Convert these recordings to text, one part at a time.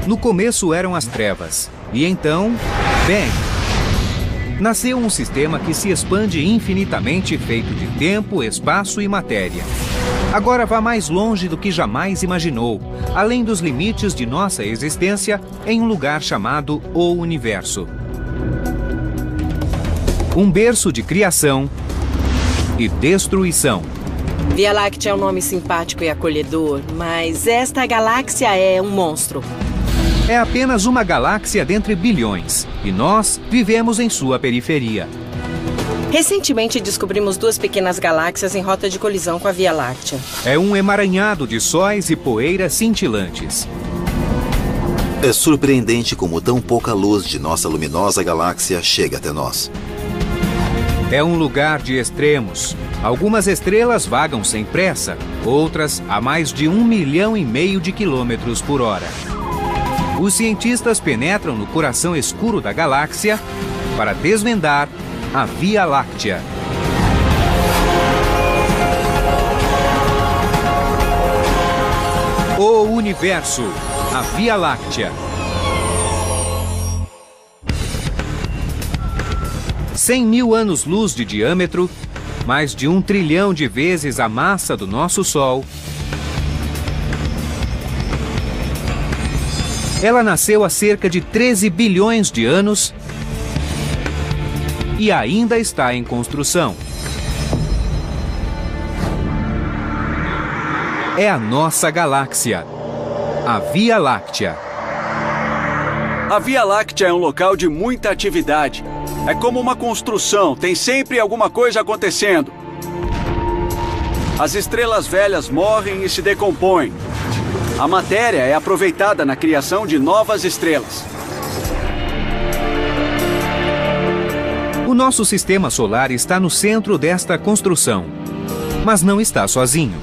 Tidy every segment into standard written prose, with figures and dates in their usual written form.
No começo eram as trevas, e então, Bang! Nasceu um sistema que se expande infinitamente, feito de tempo, espaço e matéria. Agora vá mais longe do que jamais imaginou, além dos limites de nossa existência, em um lugar chamado o Universo. Um berço de criação e destruição. Via Láctea é um nome simpático e acolhedor, mas esta galáxia é um monstro. É apenas uma galáxia dentre bilhões, e nós vivemos em sua periferia. Recentemente descobrimos 2 pequenas galáxias em rota de colisão com a Via Láctea. É um emaranhado de sóis e poeiras cintilantes. É surpreendente como tão pouca luz de nossa luminosa galáxia chega até nós. É um lugar de extremos. Algumas estrelas vagam sem pressa, outras a mais de 1,5 milhão de quilômetros por hora. Os cientistas penetram no coração escuro da galáxia para desvendar a Via Láctea. O Universo, a Via Láctea. 100.000 anos-luz de diâmetro, mais de 1 trilhão de vezes a massa do nosso Sol. Ela nasceu há cerca de 13 bilhões de anos e ainda está em construção. É a nossa galáxia, a Via Láctea. A Via Láctea é um local de muita atividade. É como uma construção, tem sempre alguma coisa acontecendo. As estrelas velhas morrem e se decompõem. A matéria é aproveitada na criação de novas estrelas. O nosso sistema solar está no centro desta construção, mas não está sozinho.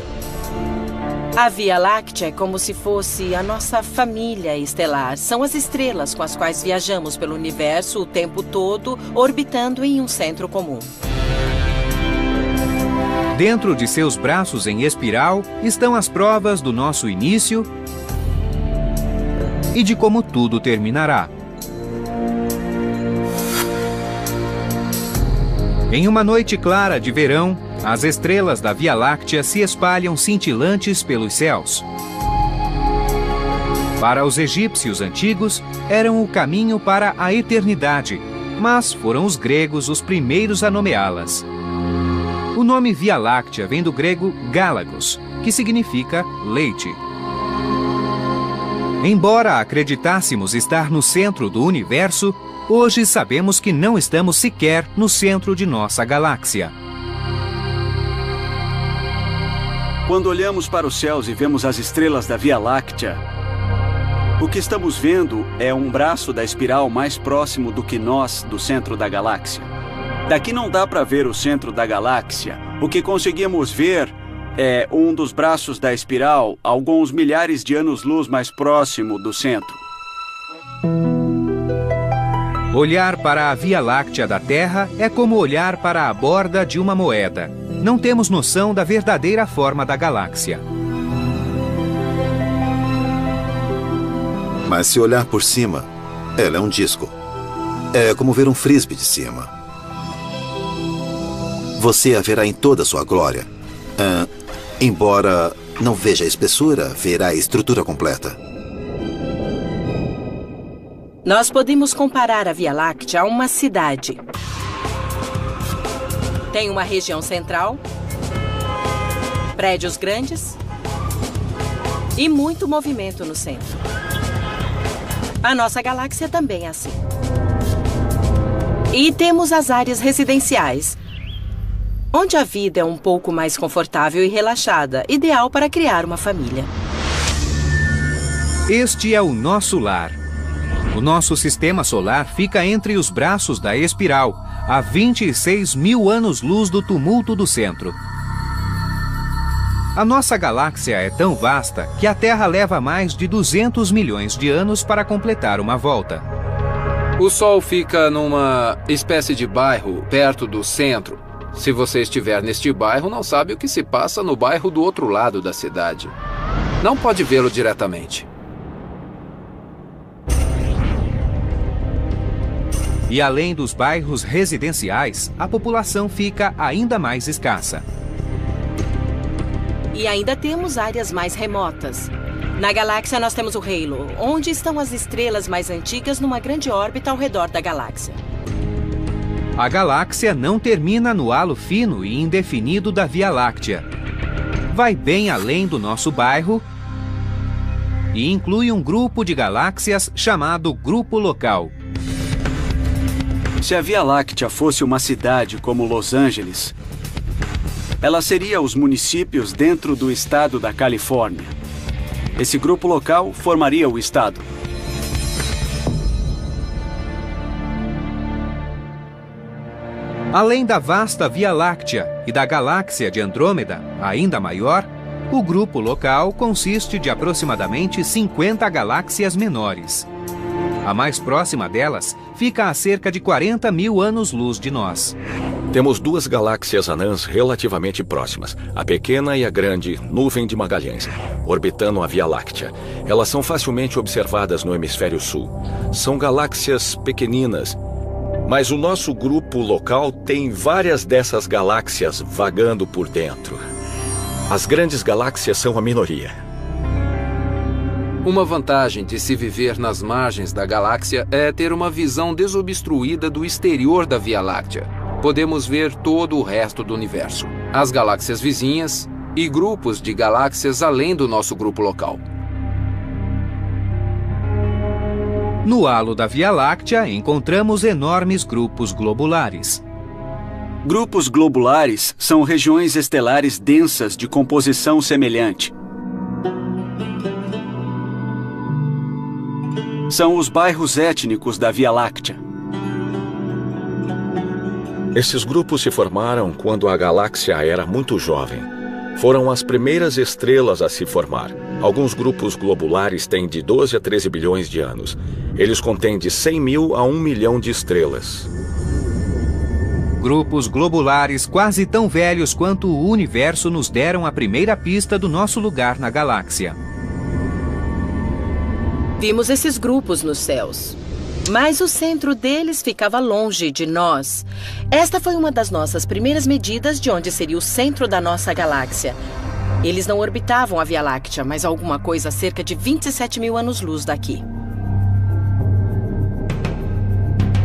A Via Láctea é como se fosse a nossa família estelar. São as estrelas com as quais viajamos pelo universo o tempo todo, orbitando em um centro comum. Dentro de seus braços em espiral estão as provas do nosso início e de como tudo terminará. Em uma noite clara de verão, as estrelas da Via Láctea se espalham cintilantes pelos céus. Para os egípcios antigos, eram o caminho para a eternidade, mas foram os gregos os primeiros a nomeá-las. O nome Via Láctea vem do grego Gálagos, que significa leite. Embora acreditássemos estar no centro do universo, hoje sabemos que não estamos sequer no centro de nossa galáxia. Quando olhamos para os céus e vemos as estrelas da Via Láctea, o que estamos vendo é um braço da espiral mais próximo do que nós do centro da galáxia. Daqui não dá para ver o centro da galáxia. O que conseguimos ver é um dos braços da espiral, alguns milhares de anos-luz mais próximo do centro. Olhar para a Via Láctea da Terra é como olhar para a borda de uma moeda. Não temos noção da verdadeira forma da galáxia. Mas se olhar por cima, ela é um disco. É como ver um frisbee de cima. Você a verá em toda a sua glória. Embora não veja a espessura, verá a estrutura completa. Nós podemos comparar a Via Láctea a uma cidade. Tem uma região central, prédios grandes e muito movimento no centro. A nossa galáxia também é assim. E temos as áreas residenciais, onde a vida é um pouco mais confortável e relaxada, ideal para criar uma família. Este é o nosso lar. O nosso sistema solar fica entre os braços da espiral, a 26.000 anos-luz do tumulto do centro. A nossa galáxia é tão vasta que a Terra leva mais de 200 milhões de anos para completar uma volta. O Sol fica numa espécie de bairro perto do centro. Se você estiver neste bairro, não sabe o que se passa no bairro do outro lado da cidade. Não pode vê-lo diretamente. E além dos bairros residenciais, a população fica ainda mais escassa. E ainda temos áreas mais remotas. Na galáxia nós temos o Halo, onde estão as estrelas mais antigas numa grande órbita ao redor da galáxia. A galáxia não termina no halo fino e indefinido da Via Láctea. Vai bem além do nosso bairro e inclui um grupo de galáxias chamado Grupo Local. Se a Via Láctea fosse uma cidade como Los Angeles, ela seria os municípios dentro do estado da Califórnia. Esse grupo local formaria o estado. Além da vasta Via Láctea e da galáxia de Andrômeda, ainda maior, o grupo local consiste de aproximadamente 50 galáxias menores. A mais próxima delas fica a cerca de 40 mil anos-luz de nós. Temos duas galáxias anãs relativamente próximas, a pequena e a grande Nuvem de Magalhães, orbitando a Via Láctea. Elas são facilmente observadas no hemisfério sul. São galáxias pequeninas, mas o nosso grupo local tem várias dessas galáxias vagando por dentro. As grandes galáxias são a minoria. Uma vantagem de se viver nas margens da galáxia é ter uma visão desobstruída do exterior da Via Láctea. Podemos ver todo o resto do universo, as galáxias vizinhas e grupos de galáxias além do nosso grupo local. No halo da Via Láctea encontramos enormes grupos globulares. Grupos globulares são regiões estelares densas de composição semelhante. São os bairros étnicos da Via Láctea. Esses grupos se formaram quando a galáxia era muito jovem. Foram as primeiras estrelas a se formar. Alguns grupos globulares têm de 12 a 13 bilhões de anos. Eles contêm de 100 mil a 1 milhão de estrelas. Grupos globulares quase tão velhos quanto o universo nos deram a primeira pista do nosso lugar na galáxia. Vimos esses grupos nos céus, mas o centro deles ficava longe de nós. Esta foi uma das nossas primeiras medidas de onde seria o centro da nossa galáxia. Eles não orbitavam a Via Láctea, mas alguma coisa a cerca de 27 mil anos-luz daqui.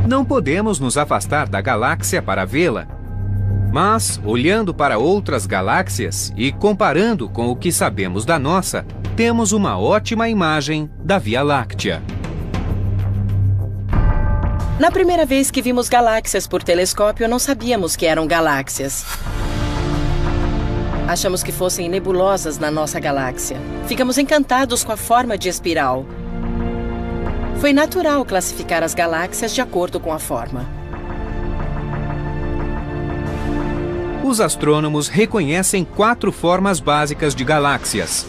Não podemos nos afastar da galáxia para vê-la. Mas, olhando para outras galáxias e comparando com o que sabemos da nossa, temos uma ótima imagem da Via Láctea. Na primeira vez que vimos galáxias por telescópio, não sabíamos que eram galáxias. Achamos que fossem nebulosas na nossa galáxia. Ficamos encantados com a forma de espiral. Foi natural classificar as galáxias de acordo com a forma. Os astrônomos reconhecem 4 formas básicas de galáxias: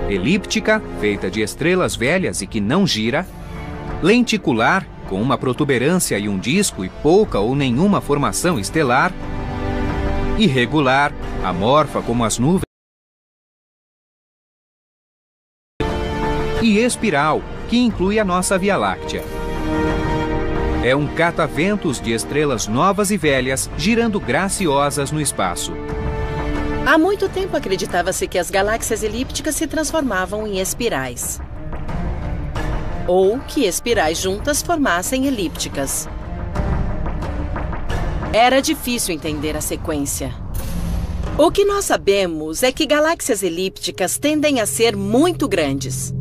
elíptica, feita de estrelas velhas e que não gira; lenticular, com uma protuberância e um disco e pouca ou nenhuma formação estelar; irregular, amorfa como as nuvens; e espiral, que inclui a nossa Via Láctea. É um cataventos de estrelas novas e velhas girando graciosas no espaço. Há muito tempo acreditava-se que as galáxias elípticas se transformavam em espirais. Ou que espirais juntas formassem elípticas. Era difícil entender a sequência. O que nós sabemos é que galáxias elípticas tendem a ser muito grandes.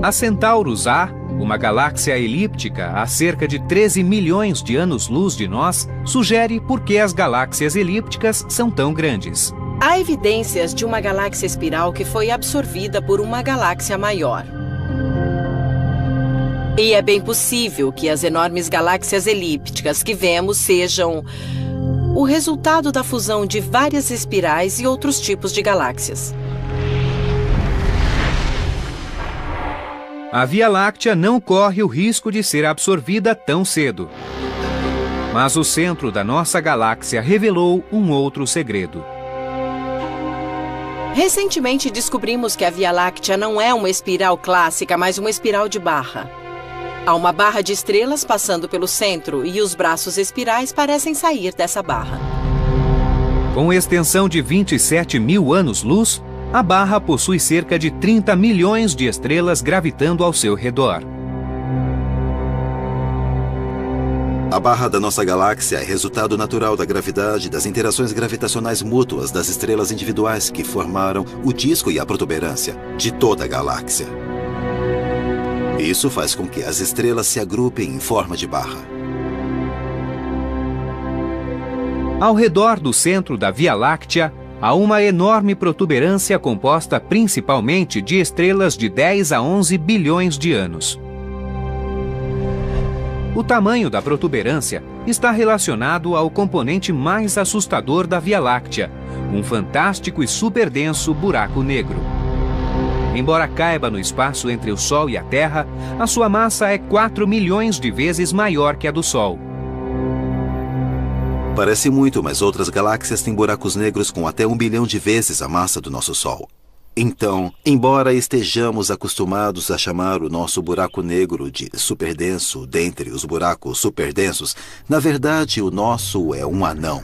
A Centaurus A, uma galáxia elíptica a cerca de 13 milhões de anos-luz de nós, sugere por que as galáxias elípticas são tão grandes. Há evidências de uma galáxia espiral que foi absorvida por uma galáxia maior. E é bem possível que as enormes galáxias elípticas que vemos sejam o resultado da fusão de várias espirais e outros tipos de galáxias. A Via Láctea não corre o risco de ser absorvida tão cedo. Mas o centro da nossa galáxia revelou um outro segredo. Recentemente descobrimos que a Via Láctea não é uma espiral clássica, mas uma espiral de barra. Há uma barra de estrelas passando pelo centro e os braços espirais parecem sair dessa barra. Com extensão de 27 mil anos-luz, a barra possui cerca de 30 milhões de estrelas gravitando ao seu redor. A barra da nossa galáxia é resultado natural da gravidade e das interações gravitacionais mútuas das estrelas individuais que formaram o disco e a protuberância de toda a galáxia. Isso faz com que as estrelas se agrupem em forma de barra. Ao redor do centro da Via Láctea, há uma enorme protuberância composta principalmente de estrelas de 10 a 11 bilhões de anos. O tamanho da protuberância está relacionado ao componente mais assustador da Via Láctea, um fantástico e superdenso buraco negro. Embora caiba no espaço entre o Sol e a Terra, a sua massa é 4 milhões de vezes maior que a do Sol. Parece muito, mas outras galáxias têm buracos negros com até 1 bilhão de vezes a massa do nosso Sol. Então, embora estejamos acostumados a chamar o nosso buraco negro de superdenso dentre os buracos superdensos, na verdade o nosso é um anão.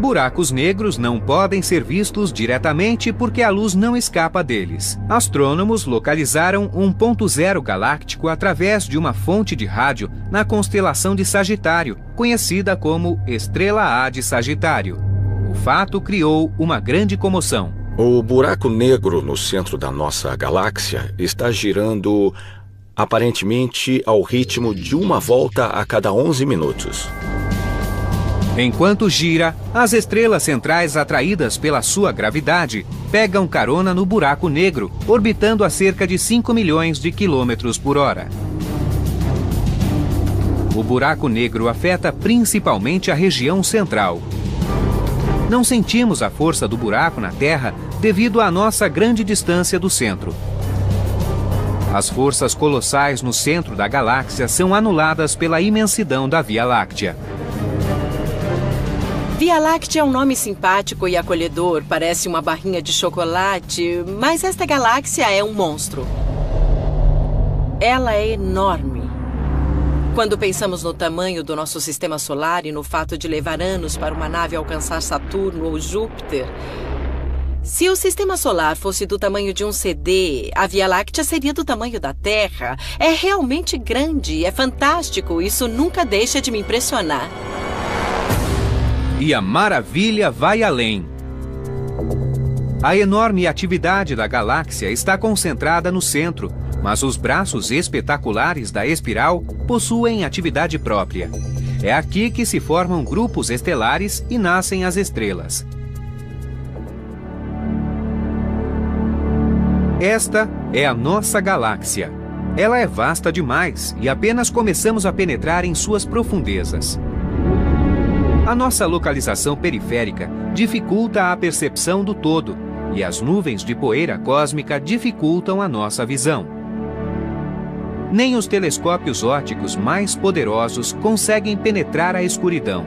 Buracos negros não podem ser vistos diretamente porque a luz não escapa deles. Astrônomos localizaram um ponto zero galáctico através de uma fonte de rádio na constelação de Sagitário, conhecida como Estrela A de Sagitário. O fato criou uma grande comoção. O buraco negro no centro da nossa galáxia está girando aparentemente ao ritmo de uma volta a cada 11 minutos. Enquanto gira, as estrelas centrais atraídas pela sua gravidade pegam carona no buraco negro, orbitando a cerca de 5 milhões de quilômetros por hora. O buraco negro afeta principalmente a região central. Não sentimos a força do buraco na Terra devido à nossa grande distância do centro. As forças colossais no centro da galáxia são anuladas pela imensidão da Via Láctea. Via Láctea é um nome simpático e acolhedor, parece uma barrinha de chocolate, mas esta galáxia é um monstro. Ela é enorme. Quando pensamos no tamanho do nosso sistema solar e no fato de levar anos para uma nave alcançar Saturno ou Júpiter, se o sistema solar fosse do tamanho de um CD, a Via Láctea seria do tamanho da Terra. É realmente grande, é fantástico, isso nunca deixa de me impressionar. E a maravilha vai além. A enorme atividade da galáxia está concentrada no centro, mas os braços espetaculares da espiral possuem atividade própria. É aqui que se formam grupos estelares e nascem as estrelas. Esta é a nossa galáxia. Ela é vasta demais e apenas começamos a penetrar em suas profundezas. A nossa localização periférica dificulta a percepção do todo, e as nuvens de poeira cósmica dificultam a nossa visão. Nem os telescópios ópticos mais poderosos conseguem penetrar a escuridão.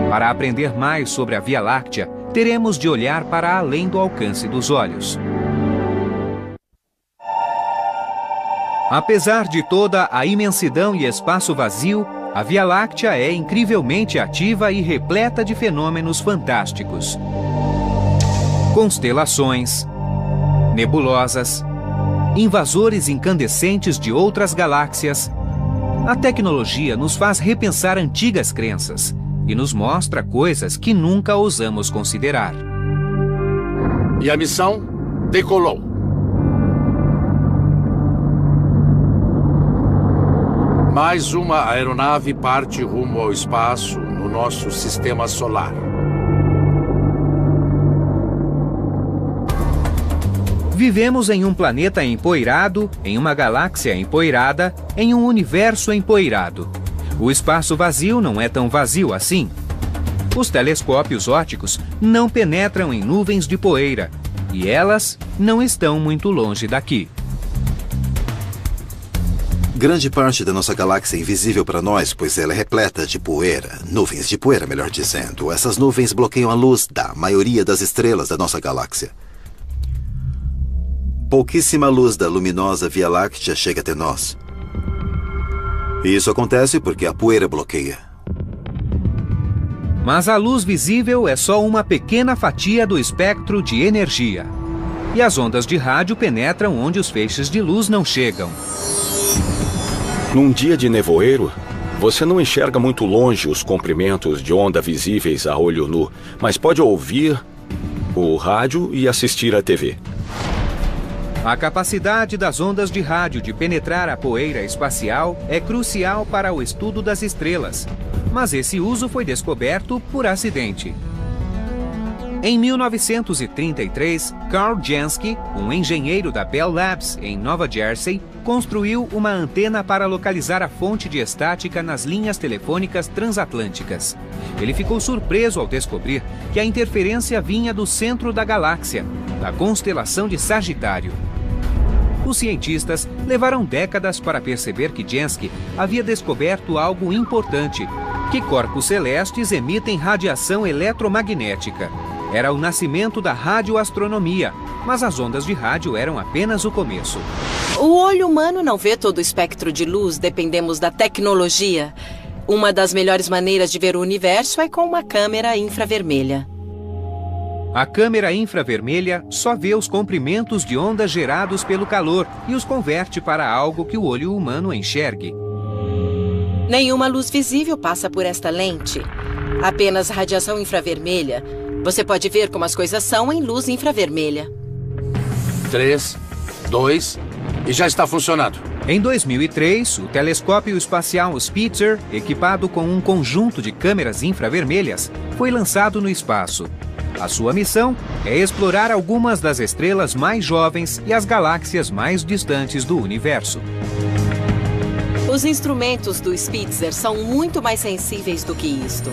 Para aprender mais sobre a Via Láctea, teremos de olhar para além do alcance dos olhos. Apesar de toda a imensidão e espaço vazio, a Via Láctea é incrivelmente ativa e repleta de fenômenos fantásticos. Constelações, nebulosas, invasores incandescentes de outras galáxias. A tecnologia nos faz repensar antigas crenças e nos mostra coisas que nunca ousamos considerar. E a missão decolou. Mais uma aeronave parte rumo ao espaço no nosso sistema solar. Vivemos em um planeta empoeirado, em uma galáxia empoeirada, em um universo empoeirado. O espaço vazio não é tão vazio assim. Os telescópios ópticos não penetram em nuvens de poeira, e elas não estão muito longe daqui. Grande parte da nossa galáxia é invisível para nós, pois ela é repleta de poeira. Nuvens de poeira, melhor dizendo. Essas nuvens bloqueiam a luz da maioria das estrelas da nossa galáxia. pouquíssima luz da luminosa Via Láctea chega até nós. E isso acontece porque a poeira bloqueia. Mas a luz visível é só uma pequena fatia do espectro de energia. E as ondas de rádio penetram onde os feixes de luz não chegam. Num dia de nevoeiro, você não enxerga muito longe os comprimentos de onda visíveis a olho nu, mas pode ouvir o rádio e assistir à TV. A capacidade das ondas de rádio de penetrar a poeira espacial é crucial para o estudo das estrelas, mas esse uso foi descoberto por acidente. Em 1933, Karl Jansky, um engenheiro da Bell Labs, em Nova Jersey, construiu uma antena para localizar a fonte de estática nas linhas telefônicas transatlânticas. Ele ficou surpreso ao descobrir que a interferência vinha do centro da galáxia, da constelação de Sagitário. Os cientistas levaram décadas para perceber que Jansky havia descoberto algo importante, que corpos celestes emitem radiação eletromagnética. Era o nascimento da radioastronomia, mas as ondas de rádio eram apenas o começo. O olho humano não vê todo o espectro de luz, dependemos da tecnologia. Uma das melhores maneiras de ver o universo é com uma câmera infravermelha. A câmera infravermelha só vê os comprimentos de onda gerados pelo calor e os converte para algo que o olho humano enxergue. Nenhuma luz visível passa por esta lente. Apenas radiação infravermelha. Você pode ver como as coisas são em luz infravermelha. 3, 2 e já está funcionando. Em 2003, o telescópio espacial Spitzer, equipado com um conjunto de câmeras infravermelhas, foi lançado no espaço. A sua missão é explorar algumas das estrelas mais jovens e as galáxias mais distantes do universo. Os instrumentos do Spitzer são muito mais sensíveis do que isto.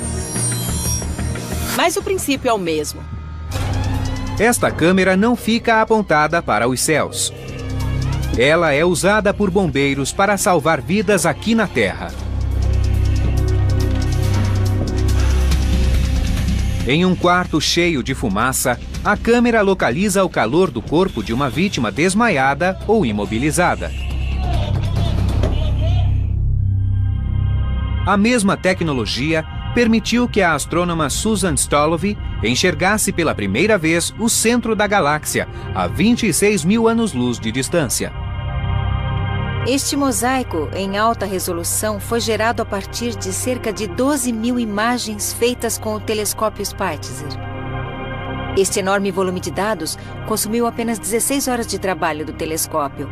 Mas o princípio é o mesmo. Esta câmera não fica apontada para os céus. Ela é usada por bombeiros para salvar vidas aqui na Terra. Em um quarto cheio de fumaça, a câmera localiza o calor do corpo de uma vítima desmaiada ou imobilizada. A mesma tecnologia permitiu que a astrônoma Susan Stolove enxergasse pela primeira vez o centro da galáxia, a 26 mil anos-luz de distância. Este mosaico em alta resolução foi gerado a partir de cerca de 12 mil imagens feitas com o telescópio Spitzer. Este enorme volume de dados consumiu apenas 16 horas de trabalho do telescópio.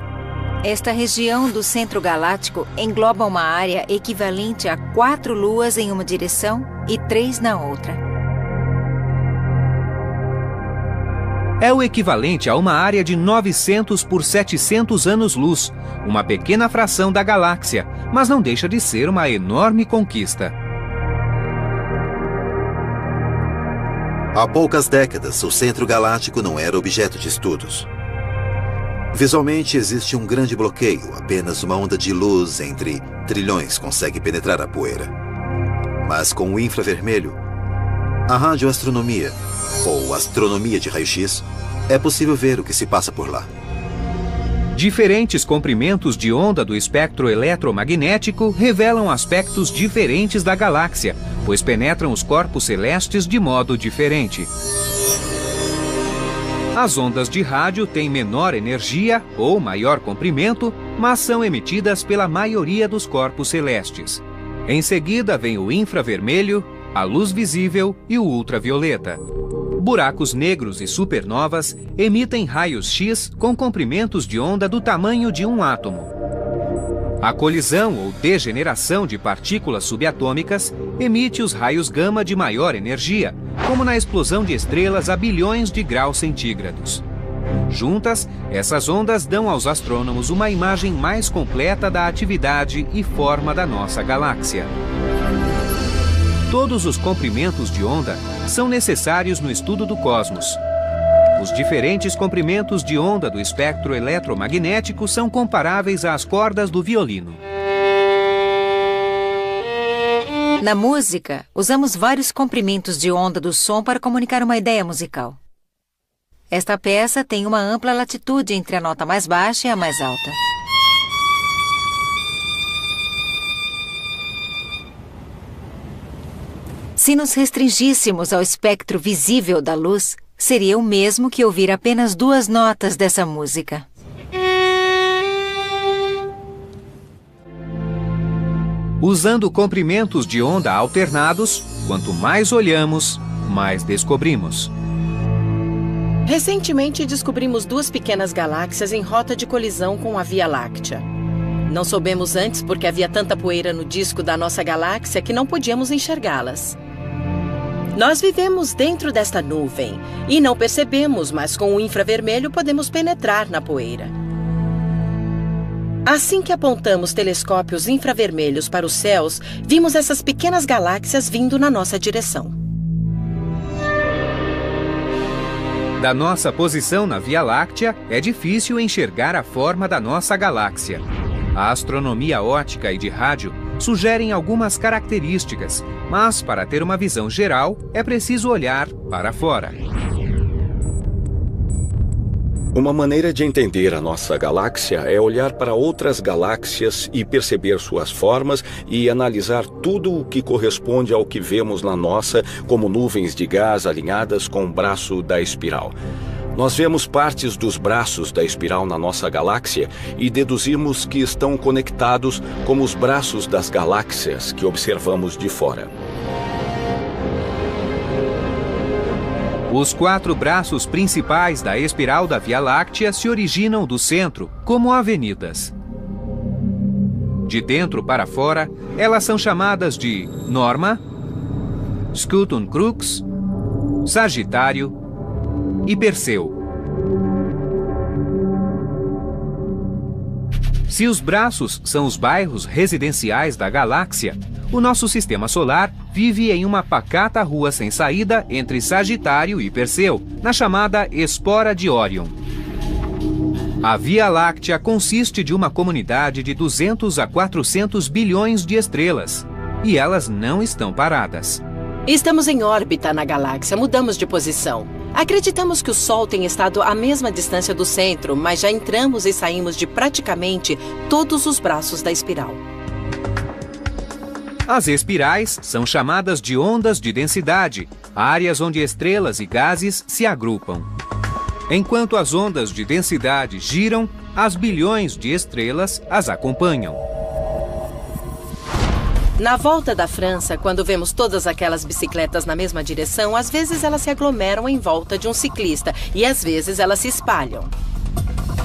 Esta região do centro galáctico engloba uma área equivalente a 4 luas em uma direção e 3 na outra. É o equivalente a uma área de 900 por 700 anos-luz, uma pequena fração da galáxia, mas não deixa de ser uma enorme conquista. Há poucas décadas, o centro galáctico não era objeto de estudos. Visualmente, existe um grande bloqueio, apenas uma onda de luz entre trilhões consegue penetrar a poeira. Mas com o infravermelho, a radioastronomia, ou astronomia de raio-x, é possível ver o que se passa por lá. Diferentes comprimentos de onda do espectro eletromagnético revelam aspectos diferentes da galáxia, pois penetram os corpos celestes de modo diferente. As ondas de rádio têm menor energia ou maior comprimento, mas são emitidas pela maioria dos corpos celestes. Em seguida vem o infravermelho, a luz visível e o ultravioleta. Buracos negros e supernovas emitem raios X com comprimentos de onda do tamanho de um átomo. A colisão ou degeneração de partículas subatômicas emite os raios gama de maior energia, como na explosão de estrelas a bilhões de graus centígrados. Juntas, essas ondas dão aos astrônomos uma imagem mais completa da atividade e forma da nossa galáxia. Todos os comprimentos de onda são necessários no estudo do cosmos. Os diferentes comprimentos de onda do espectro eletromagnético são comparáveis às cordas do violino. Na música, usamos vários comprimentos de onda do som para comunicar uma ideia musical. Esta peça tem uma ampla latitude entre a nota mais baixa e a mais alta. Se nos restringíssemos ao espectro visível da luz, seria o mesmo que ouvir apenas 2 notas dessa música. Usando comprimentos de onda alternados, quanto mais olhamos, mais descobrimos. Recentemente descobrimos 2 pequenas galáxias em rota de colisão com a Via Láctea. Não soubemos antes porque havia tanta poeira no disco da nossa galáxia que não podíamos enxergá-las. Nós vivemos dentro desta nuvem e não percebemos, mas com o infravermelho podemos penetrar na poeira. Assim que apontamos telescópios infravermelhos para os céus, vimos essas pequenas galáxias vindo na nossa direção. Da nossa posição na Via Láctea, é difícil enxergar a forma da nossa galáxia. A astronomia óptica e de rádio sugerem algumas características, mas para ter uma visão geral, é preciso olhar para fora. Uma maneira de entender a nossa galáxia é olhar para outras galáxias e perceber suas formas e analisar tudo o que corresponde ao que vemos na nossa, como nuvens de gás alinhadas com o braço da espiral. Nós vemos partes dos braços da espiral na nossa galáxia e deduzimos que estão conectados como os braços das galáxias que observamos de fora. Os 4 braços principais da espiral da Via Láctea se originam do centro, como avenidas. De dentro para fora, elas são chamadas de Norma, Scutum Crux, Sagitário e Perseu. Se os braços são os bairros residenciais da galáxia, o nosso sistema solar vive em uma pacata rua sem saída entre Sagitário e Perseu, na chamada Espora de Órion. A Via Láctea consiste de uma comunidade de 200 a 400 bilhões de estrelas, e elas não estão paradas. Estamos em órbita na galáxia, mudamos de posição. Acreditamos que o Sol tem estado à mesma distância do centro, mas já entramos e saímos de praticamente todos os braços da espiral. As espirais são chamadas de ondas de densidade, áreas onde estrelas e gases se agrupam. Enquanto as ondas de densidade giram, as bilhões de estrelas as acompanham. Na volta da França, quando vemos todas aquelas bicicletas na mesma direção, às vezes elas se aglomeram em volta de um ciclista e às vezes elas se espalham.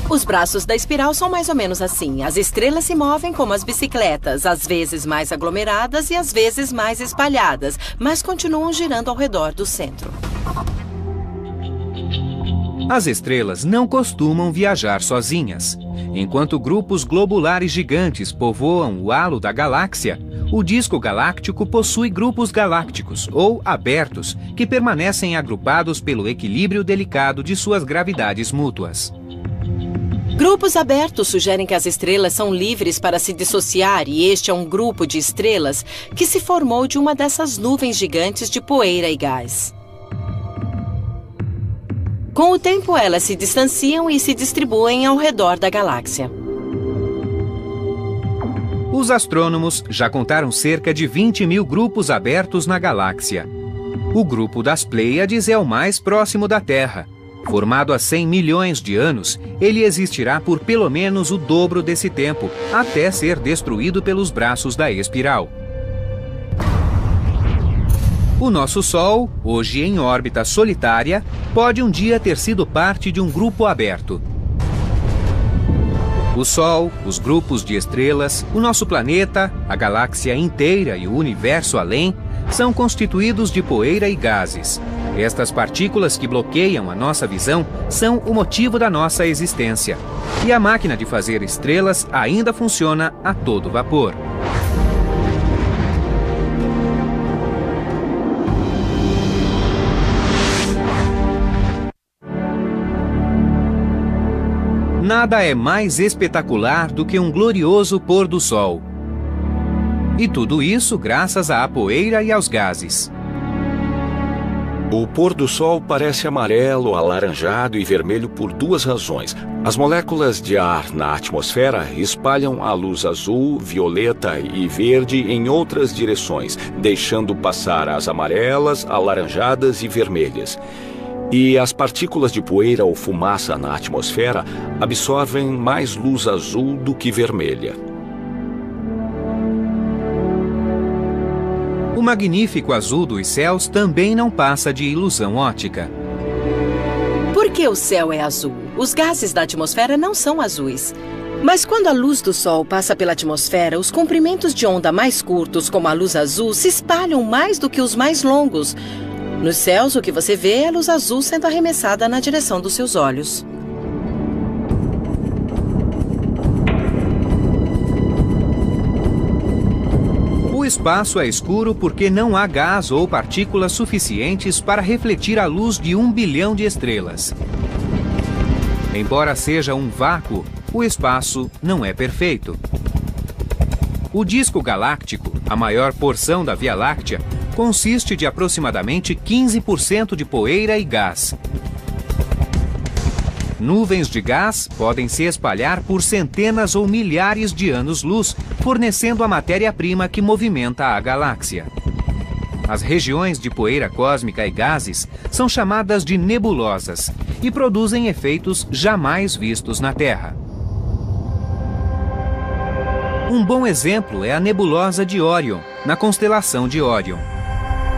Os braços da espiral são mais ou menos assim. As estrelas se movem como as bicicletas, às vezes mais aglomeradas e às vezes mais espalhadas, mas continuam girando ao redor do centro. As estrelas não costumam viajar sozinhas. Enquanto grupos globulares gigantes povoam o halo da galáxia, o disco galáctico possui grupos galácticos, ou abertos, que permanecem agrupados pelo equilíbrio delicado de suas gravidades mútuas. Grupos abertos sugerem que as estrelas são livres para se dissociar e este é um grupo de estrelas que se formou de uma dessas nuvens gigantes de poeira e gás. Com o tempo, elas se distanciam e se distribuem ao redor da galáxia. Os astrônomos já contaram cerca de 20 mil grupos abertos na galáxia. O grupo das Pleiades é o mais próximo da Terra. Formado há 100 milhões de anos, ele existirá por pelo menos o dobro desse tempo, até ser destruído pelos braços da espiral. O nosso Sol, hoje em órbita solitária, pode um dia ter sido parte de um grupo aberto. O Sol, os grupos de estrelas, o nosso planeta, a galáxia inteira e o universo além são constituídos de poeira e gases. Estas partículas que bloqueiam a nossa visão são o motivo da nossa existência. E a máquina de fazer estrelas ainda funciona a todo vapor. Nada é mais espetacular do que um glorioso pôr do sol. E tudo isso graças à poeira e aos gases. O pôr do sol parece amarelo, alaranjado e vermelho por duas razões. As moléculas de ar na atmosfera espalham a luz azul, violeta e verde em outras direções, deixando passar as amarelas, alaranjadas e vermelhas. E as partículas de poeira ou fumaça na atmosfera absorvem mais luz azul do que vermelha. O magnífico azul dos céus também não passa de ilusão óptica. Por que o céu é azul? Os gases da atmosfera não são azuis. Mas quando a luz do Sol passa pela atmosfera, os comprimentos de onda mais curtos, como a luz azul, se espalham mais do que os mais longos. Nos céus, o que você vê é a luz azul sendo arremessada na direção dos seus olhos. O espaço é escuro porque não há gás ou partículas suficientes para refletir a luz de 1 bilhão de estrelas. Embora seja um vácuo, o espaço não é perfeito. O disco galáctico, a maior porção da Via Láctea, consiste de aproximadamente 15% de poeira e gás. Nuvens de gás podem se espalhar por centenas ou milhares de anos-luz, fornecendo a matéria-prima que movimenta a galáxia. As regiões de poeira cósmica e gases são chamadas de nebulosas e produzem efeitos jamais vistos na Terra. Um bom exemplo é a nebulosa de Órion, na constelação de Órion.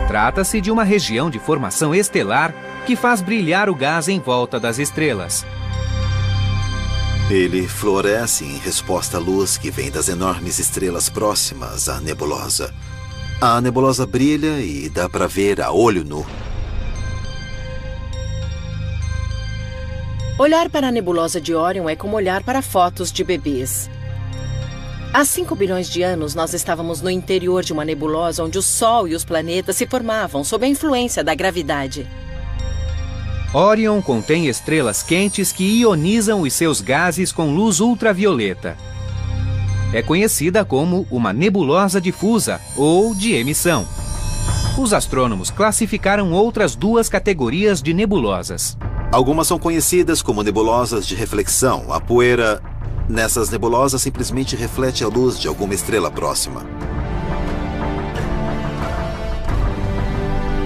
Trata-se de uma região de formação estelar que faz brilhar o gás em volta das estrelas. Ele floresce em resposta à luz que vem das enormes estrelas próximas à nebulosa. A nebulosa brilha e dá para ver a olho nu. Olhar para a nebulosa de Órion é como olhar para fotos de bebês. Há 5 bilhões de anos, nós estávamos no interior de uma nebulosa onde o Sol e os planetas se formavam sob a influência da gravidade. Órion contém estrelas quentes que ionizam os seus gases com luz ultravioleta. É conhecida como uma nebulosa difusa ou de emissão. Os astrônomos classificaram outras 2 categorias de nebulosas. Algumas são conhecidas como nebulosas de reflexão. A poeira nessas nebulosas simplesmente reflete a luz de alguma estrela próxima.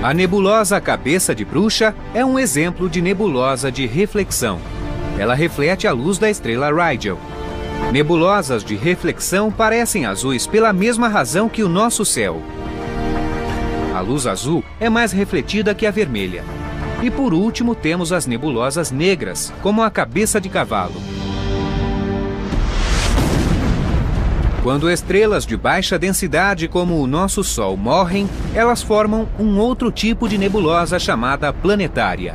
A nebulosa Cabeça de Bruxa é um exemplo de nebulosa de reflexão. Ela reflete a luz da estrela Rigel. Nebulosas de reflexão parecem azuis pela mesma razão que o nosso céu. A luz azul é mais refletida que a vermelha. E por último temos as nebulosas negras, como a Cabeça de Cavalo. Quando estrelas de baixa densidade como o nosso Sol morrem, elas formam um outro tipo de nebulosa chamada planetária.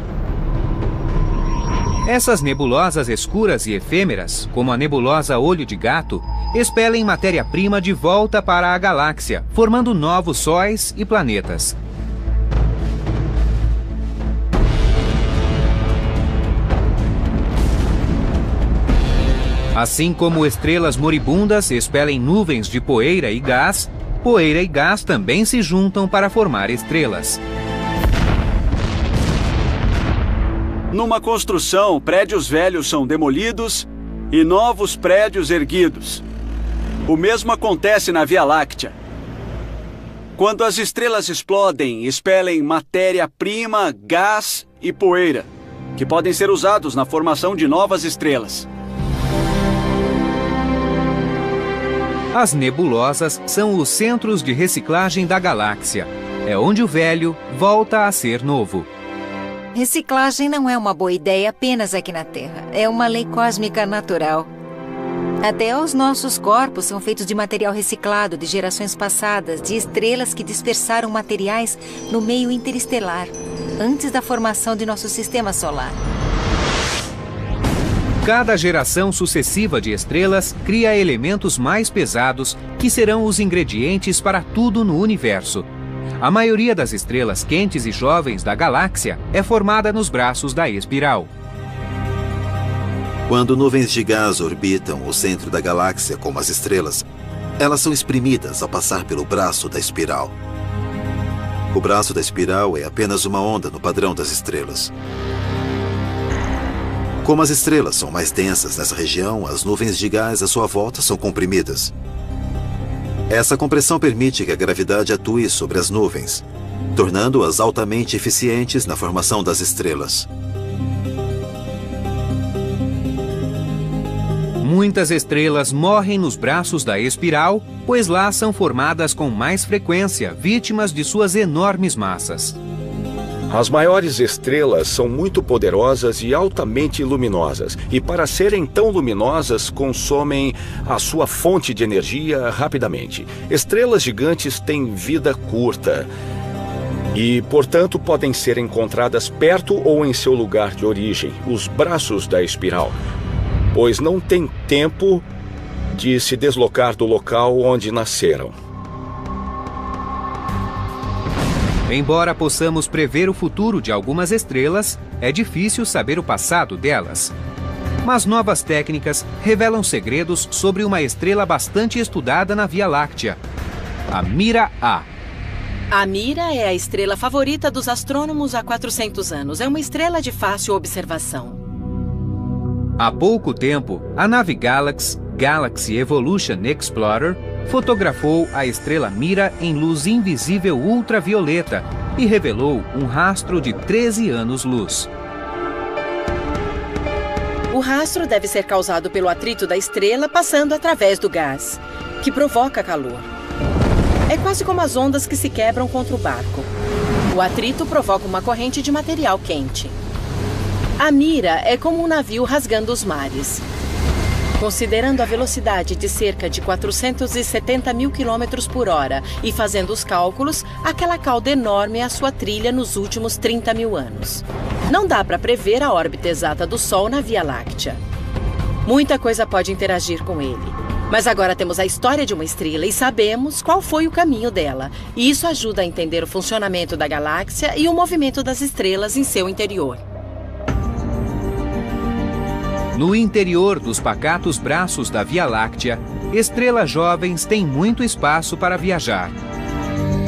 Essas nebulosas escuras e efêmeras, como a nebulosa Olho de Gato, expelem matéria-prima de volta para a galáxia, formando novos sóis e planetas. Assim como estrelas moribundas expelem nuvens de poeira e gás também se juntam para formar estrelas. Numa construção, prédios velhos são demolidos e novos prédios erguidos. O mesmo acontece na Via Láctea. Quando as estrelas explodem, expelem matéria-prima, gás e poeira, que podem ser usados na formação de novas estrelas. As nebulosas são os centros de reciclagem da galáxia. É onde o velho volta a ser novo. Reciclagem não é uma boa ideia apenas aqui na Terra. É uma lei cósmica natural. Até os nossos corpos são feitos de material reciclado de gerações passadas, de estrelas que dispersaram materiais no meio interestelar, antes da formação de nosso sistema solar. Cada geração sucessiva de estrelas cria elementos mais pesados que serão os ingredientes para tudo no universo. A maioria das estrelas quentes e jovens da galáxia é formada nos braços da espiral. Quando nuvens de gás orbitam o centro da galáxia como as estrelas, elas são exprimidas ao passar pelo braço da espiral. O braço da espiral é apenas uma onda no padrão das estrelas. Como as estrelas são mais densas nessa região, as nuvens de gás à sua volta são comprimidas. Essa compressão permite que a gravidade atue sobre as nuvens, tornando-as altamente eficientes na formação das estrelas. Muitas estrelas morrem nos braços da espiral, pois lá são formadas com mais frequência, vítimas de suas enormes massas. As maiores estrelas são muito poderosas e altamente luminosas, e para serem tão luminosas, consomem a sua fonte de energia rapidamente. Estrelas gigantes têm vida curta e, portanto, podem ser encontradas perto ou em seu lugar de origem, os braços da espiral, pois não têm tempo de se deslocar do local onde nasceram. Embora possamos prever o futuro de algumas estrelas, é difícil saber o passado delas. Mas novas técnicas revelam segredos sobre uma estrela bastante estudada na Via Láctea, a Mira A. A Mira é a estrela favorita dos astrônomos há 400 anos. É uma estrela de fácil observação. Há pouco tempo, a nave Galaxy Evolution Explorer fotografou a estrela Mira em luz invisível ultravioleta e revelou um rastro de 13 anos-luz. O rastro deve ser causado pelo atrito da estrela passando através do gás, que provoca calor. É quase como as ondas que se quebram contra o barco. O atrito provoca uma corrente de material quente. A Mira é como um navio rasgando os mares. Considerando a velocidade de cerca de 470 mil quilômetros por hora e fazendo os cálculos, aquela cauda enorme é a sua trilha nos últimos 30 mil anos. Não dá para prever a órbita exata do Sol na Via Láctea. Muita coisa pode interagir com ele. Mas agora temos a história de uma estrela e sabemos qual foi o caminho dela. E isso ajuda a entender o funcionamento da galáxia e o movimento das estrelas em seu interior. No interior dos pacatos braços da Via Láctea, estrelas jovens têm muito espaço para viajar.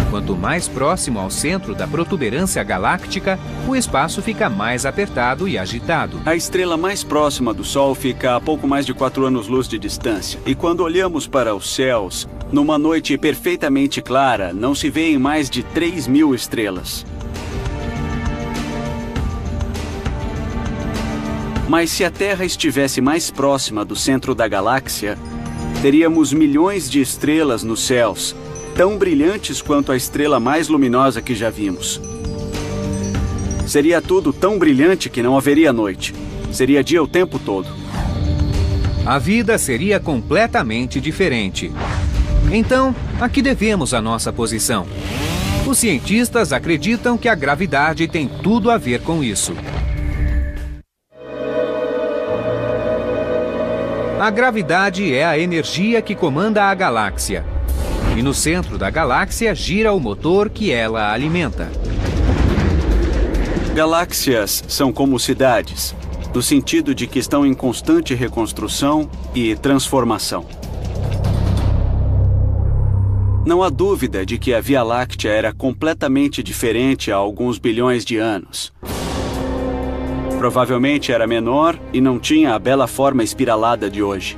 Quanto mais próximo ao centro da protuberância galáctica, o espaço fica mais apertado e agitado. A estrela mais próxima do Sol fica a pouco mais de 4 anos-luz de distância. E quando olhamos para os céus, numa noite perfeitamente clara, não se vêem mais de 3.000 estrelas. Mas se a Terra estivesse mais próxima do centro da galáxia, teríamos milhões de estrelas nos céus, tão brilhantes quanto a estrela mais luminosa que já vimos. Seria tudo tão brilhante que não haveria noite. Seria dia o tempo todo. A vida seria completamente diferente. Então, a que devemos a nossa posição? Os cientistas acreditam que a gravidade tem tudo a ver com isso. A gravidade é a energia que comanda a galáxia. E no centro da galáxia gira o motor que ela alimenta. Galáxias são como cidades, no sentido de que estão em constante reconstrução e transformação. Não há dúvida de que a Via Láctea era completamente diferente há alguns bilhões de anos. Provavelmente era menor e não tinha a bela forma espiralada de hoje.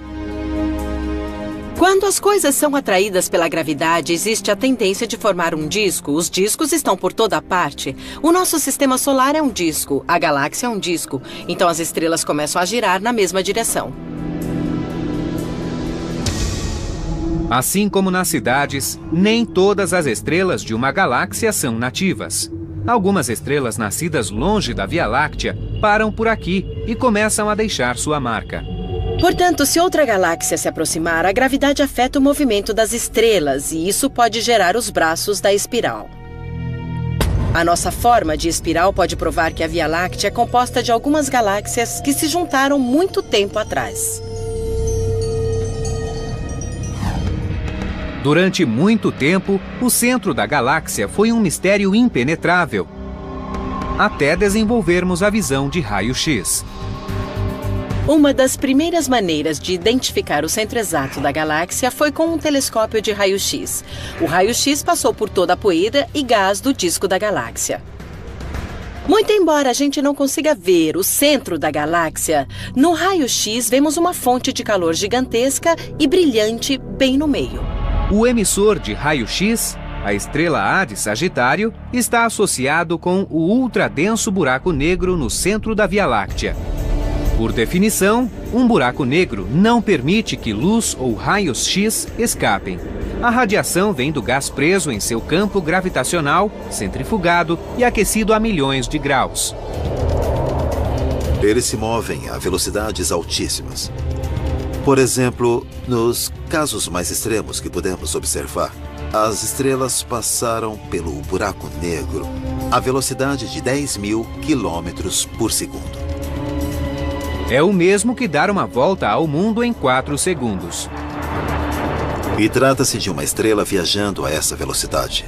Quando as coisas são atraídas pela gravidade, existe a tendência de formar um disco. Os discos estão por toda parte. O nosso sistema solar é um disco, a galáxia é um disco. Então as estrelas começam a girar na mesma direção. Assim como nas cidades, nem todas as estrelas de uma galáxia são nativas. Algumas estrelas nascidas longe da Via Láctea param por aqui e começam a deixar sua marca. Portanto, se outra galáxia se aproximar, a gravidade afeta o movimento das estrelas e isso pode gerar os braços da espiral. A nossa forma de espiral pode provar que a Via Láctea é composta de algumas galáxias que se juntaram muito tempo atrás. Durante muito tempo, o centro da galáxia foi um mistério impenetrável, até desenvolvermos a visão de raio-x. Uma das primeiras maneiras de identificar o centro exato da galáxia foi com um telescópio de raio-x. O raio-x passou por toda a poeira e gás do disco da galáxia. Muito embora a gente não consiga ver o centro da galáxia, no raio-x vemos uma fonte de calor gigantesca e brilhante bem no meio. O emissor de raio-x, a estrela A de Sagitário, está associado com o ultradenso buraco negro no centro da Via Láctea. Por definição, um buraco negro não permite que luz ou raios X escapem. A radiação vem do gás preso em seu campo gravitacional, centrifugado e aquecido a milhões de graus. Eles se movem a velocidades altíssimas. Por exemplo, nos casos mais extremos que pudemos observar, as estrelas passaram pelo buraco negro a velocidade de 10.000 quilômetros por segundo. É o mesmo que dar uma volta ao mundo em 4 segundos. E trata-se de uma estrela viajando a essa velocidade.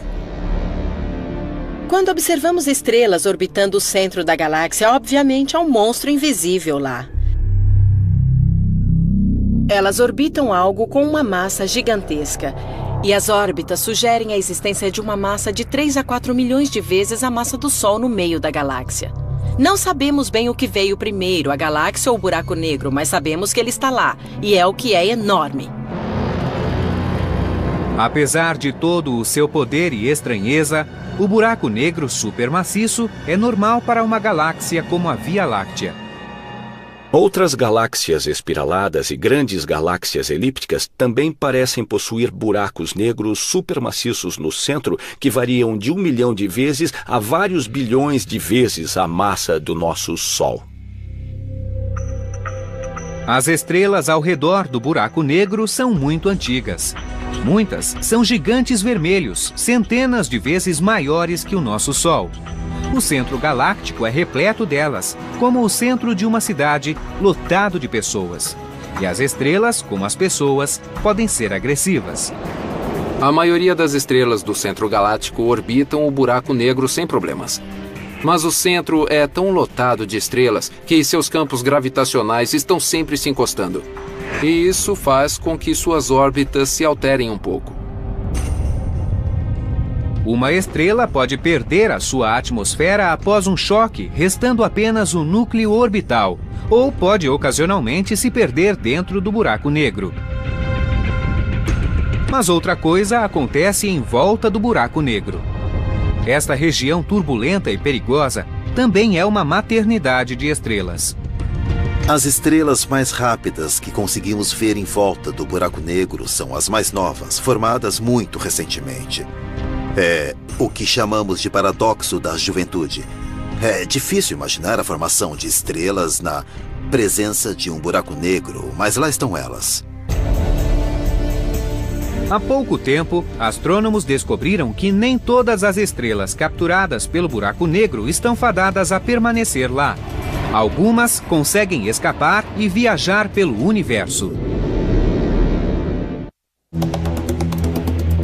Quando observamos estrelas orbitando o centro da galáxia, obviamente há um monstro invisível lá. Elas orbitam algo com uma massa gigantesca. E as órbitas sugerem a existência de uma massa de 3 a 4 milhões de vezes a massa do Sol no meio da galáxia. Não sabemos bem o que veio primeiro, a galáxia ou o buraco negro, mas sabemos que ele está lá, e é o que é enorme. Apesar de todo o seu poder e estranheza, o buraco negro supermaciço é normal para uma galáxia como a Via Láctea. Outras galáxias espiraladas e grandes galáxias elípticas também parecem possuir buracos negros supermaciços no centro que variam de 1 milhão de vezes a vários bilhões de vezes a massa do nosso Sol. As estrelas ao redor do buraco negro são muito antigas. Muitas são gigantes vermelhos, centenas de vezes maiores que o nosso Sol. O centro galáctico é repleto delas, como o centro de uma cidade lotado de pessoas. E as estrelas, como as pessoas, podem ser agressivas. A maioria das estrelas do centro galáctico orbitam o buraco negro sem problemas. Mas o centro é tão lotado de estrelas que seus campos gravitacionais estão sempre se encostando. E isso faz com que suas órbitas se alterem um pouco. Uma estrela pode perder a sua atmosfera após um choque, restando apenas o núcleo orbital, ou pode ocasionalmente se perder dentro do buraco negro. Mas outra coisa acontece em volta do buraco negro. Esta região turbulenta e perigosa também é uma maternidade de estrelas. As estrelas mais rápidas que conseguimos ver em volta do buraco negro são as mais novas, formadas muito recentemente. É o que chamamos de paradoxo da juventude. É difícil imaginar a formação de estrelas na presença de um buraco negro, mas lá estão elas. Há pouco tempo, astrônomos descobriram que nem todas as estrelas capturadas pelo buraco negro estão fadadas a permanecer lá. Algumas conseguem escapar e viajar pelo universo.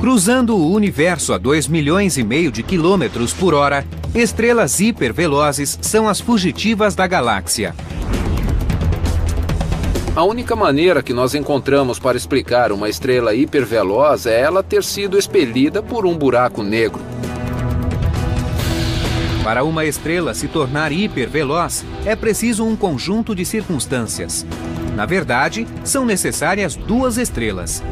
Cruzando o universo a 2,5 milhões de quilômetros por hora, estrelas hipervelozes são as fugitivas da galáxia. A única maneira que nós encontramos para explicar uma estrela hiperveloz é ela ter sido expelida por um buraco negro. Para uma estrela se tornar hiperveloz, é preciso um conjunto de circunstâncias. Na verdade, são necessárias 2 estrelas.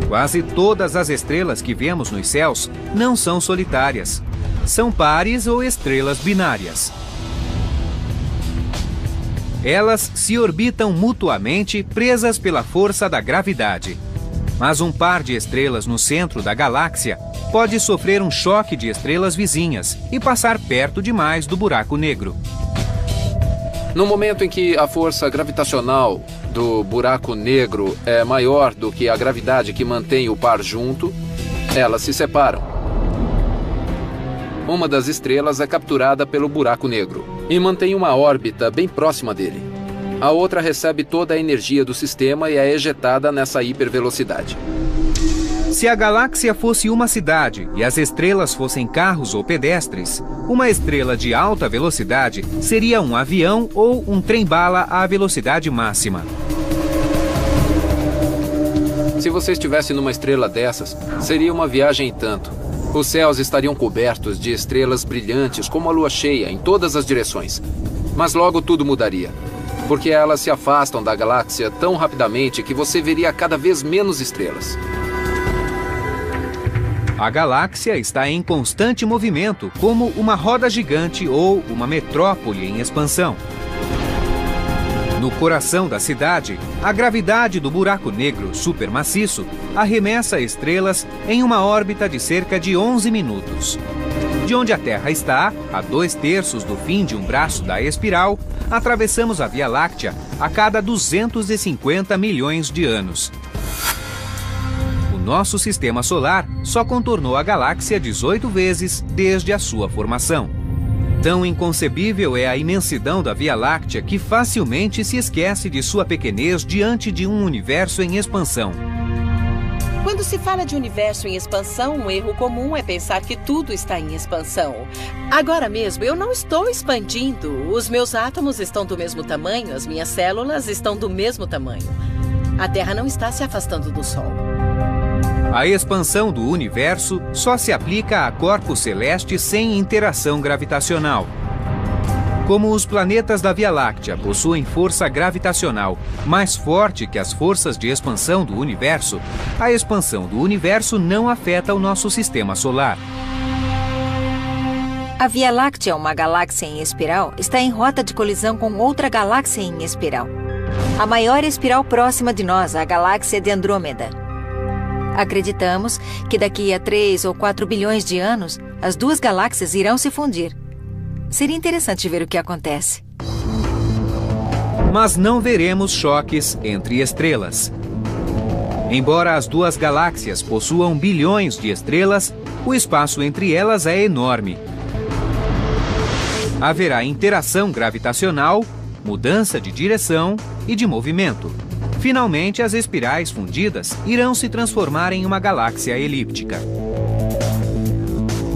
Quase todas as estrelas que vemos nos céus não são solitárias. São pares ou estrelas binárias. Elas se orbitam mutuamente, presas pela força da gravidade. Mas um par de estrelas no centro da galáxia pode sofrer um choque de estrelas vizinhas e passar perto demais do buraco negro. No momento em que a força gravitacional do buraco negro é maior do que a gravidade que mantém o par junto, elas se separam. Uma das estrelas é capturada pelo buraco negro e mantém uma órbita bem próxima dele. A outra recebe toda a energia do sistema e é ejetada nessa hipervelocidade. Se a galáxia fosse uma cidade e as estrelas fossem carros ou pedestres, uma estrela de alta velocidade seria um avião ou um trem-bala à velocidade máxima. Se você estivesse numa estrela dessas, seria uma viagem e tanto. Os céus estariam cobertos de estrelas brilhantes como a lua cheia em todas as direções. Mas logo tudo mudaria, porque elas se afastam da galáxia tão rapidamente que você veria cada vez menos estrelas. A galáxia está em constante movimento, como uma roda gigante ou uma metrópole em expansão. No coração da cidade, a gravidade do buraco negro supermaciço arremessa estrelas em uma órbita de cerca de 11 minutos. De onde a Terra está, a 2/3 do fim de um braço da espiral, atravessamos a Via Láctea a cada 250 milhões de anos. Nosso sistema solar só contornou a galáxia 18 vezes desde a sua formação. Tão inconcebível é a imensidão da Via Láctea que facilmente se esquece de sua pequenez diante de um universo em expansão. Quando se fala de universo em expansão, um erro comum é pensar que tudo está em expansão. Agora mesmo, eu não estou expandindo. Os meus átomos estão do mesmo tamanho, as minhas células estão do mesmo tamanho. A Terra não está se afastando do Sol. A expansão do universo só se aplica a corpos celestes sem interação gravitacional. Como os planetas da Via Láctea possuem força gravitacional mais forte que as forças de expansão do universo, a expansão do universo não afeta o nosso sistema solar. A Via Láctea, uma galáxia em espiral, está em rota de colisão com outra galáxia em espiral. A maior espiral próxima de nós, a galáxia de Andrômeda. Acreditamos que daqui a 3 ou 4 bilhões de anos, as duas galáxias irão se fundir. Seria interessante ver o que acontece. Mas não veremos choques entre estrelas. Embora as duas galáxias possuam bilhões de estrelas, o espaço entre elas é enorme. Haverá interação gravitacional, mudança de direção e de movimento. Finalmente, as espirais fundidas irão se transformar em uma galáxia elíptica.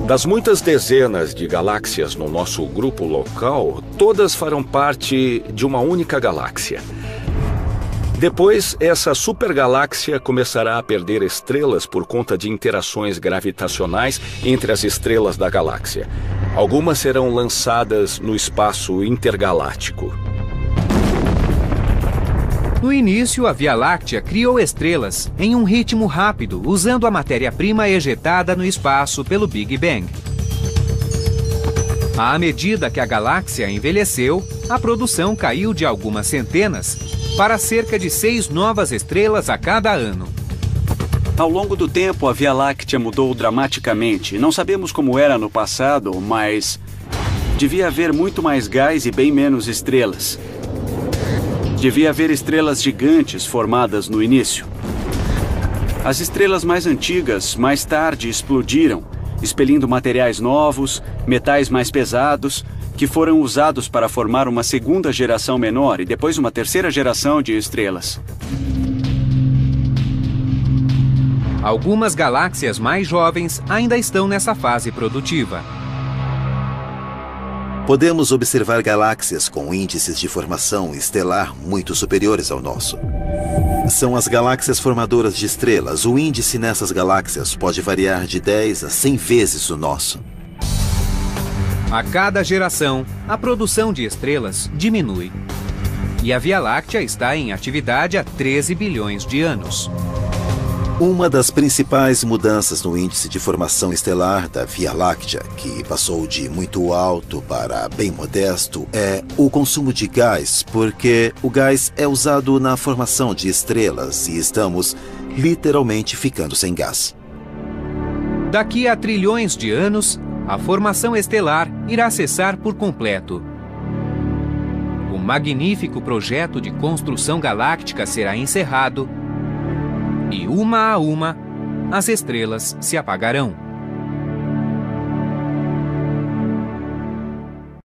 Das muitas dezenas de galáxias no nosso grupo local, todas farão parte de uma única galáxia. Depois, essa supergaláxia começará a perder estrelas por conta de interações gravitacionais entre as estrelas da galáxia. Algumas serão lançadas no espaço intergaláctico. No início, a Via Láctea criou estrelas em um ritmo rápido, usando a matéria-prima ejetada no espaço pelo Big Bang. À medida que a galáxia envelheceu, a produção caiu de algumas centenas para cerca de 6 novas estrelas a cada ano. Ao longo do tempo, a Via Láctea mudou dramaticamente. Não sabemos como era no passado, mas devia haver muito mais gás e bem menos estrelas. Devia haver estrelas gigantes formadas no início. As estrelas mais antigas, mais tarde, explodiram, expelindo materiais novos, metais mais pesados, que foram usados para formar uma segunda geração menor e depois uma terceira geração de estrelas. Algumas galáxias mais jovens ainda estão nessa fase produtiva. Podemos observar galáxias com índices de formação estelar muito superiores ao nosso. São as galáxias formadoras de estrelas. O índice nessas galáxias pode variar de 10 a 100 vezes o nosso. A cada geração, a produção de estrelas diminui. E a Via Láctea está em atividade há 13 bilhões de anos. Uma das principais mudanças no índice de formação estelar da Via Láctea, que passou de muito alto para bem modesto, é o consumo de gás, porque o gás é usado na formação de estrelas e estamos literalmente ficando sem gás. Daqui a trilhões de anos, a formação estelar irá cessar por completo. O magnífico projeto de construção galáctica será encerrado e, uma a uma, as estrelas se apagarão.